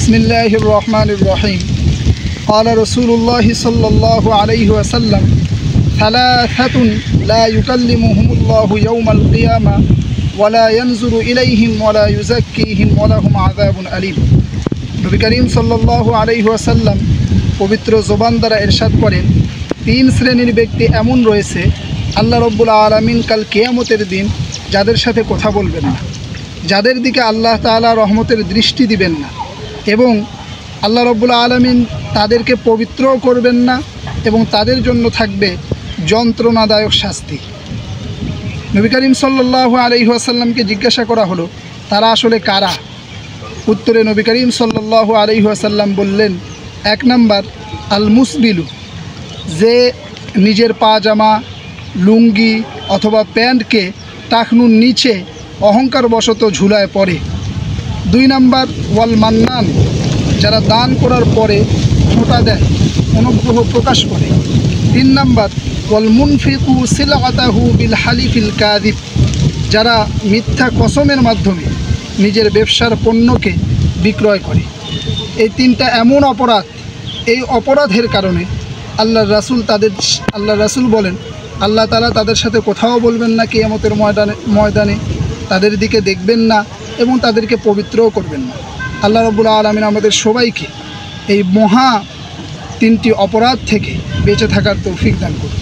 बिस्मिल्लाहिर रहमानिर रहीम क़ाल रसूलुल्लाहि सल्लल्लाहु अलैहि वसल्लम सलासतुन ला युकल्लिमुहुमुल्लाहु यौमल क़ियामा वला यनज़ुरु इलैहिम वला युज़क्कीहिम वलहुम आज़ाबुन अलीम। नबी करीम सल्लल्लाहु अलैहि वसल्लम पवित्र ज़ुबान द्वारा इरशाद करेन, तीन श्रेणीर व्यक्ति एमन रयेছে আল্লাহ রব্বুল আলামিন কাল কিয়ামতের দিন যাদের সাথে কথা বলবেন না, যাদের দিকে আল্লাহ তাআলা রহমতের দৃষ্টি দিবেন না এবং আল্লাহ রব্বুল আলামিন তাদেরকে পবিত্রও করবেন না এবং তাদের জন্য থাকবে যন্ত্রণাদায়ক শাস্তি। নবী করিম সাল্লাল্লাহু আলাইহি ওয়াসাল্লামকে জিজ্ঞাসা করা হলো, তারা আসলে কারা? উত্তরে নবী করিম সাল্লাল্লাহু আলাইহি ওয়াসাল্লাম বললেন, এক নাম্বার আল মুসবিলু, যে নিজের পাজামা, লুঙ্গি অথবা প্যান্টকে টাকনুর নিচে অহংকারবশত ঝুলায় পড়ে। দুই নাম্বার ওয়াল মান্নান, যারা দান করার পরে খোঁটা দেয়, অনুগ্রহ প্রকাশ করে। তিন নাম্বার ওয়াল মুনফিকু সিলআতাহু বিল হালিফিল কাযিব, যারা মিথ্যা কসমের মাধ্যমে নিজের ব্যবসার পণ্যকে বিক্রয় করে। এই তিনটা এমন অপরাধ, এই অপরাধের কারণে আল্লাহ রাসূল বলেন আল্লাহ তাআলা তাদের সাথে কোথাও বলবেন না কিয়ামতের ময়দানে, তাদের দিকে দেখবেন না এবং তাদেরকে পবিত্রও করবেন না। আল্লাহ রাব্বুল আলামিন আমাদের সবাইকে এই মহা তিনটি অপরাধ থেকে বেঁচে থাকার তৌফিক দান করুন।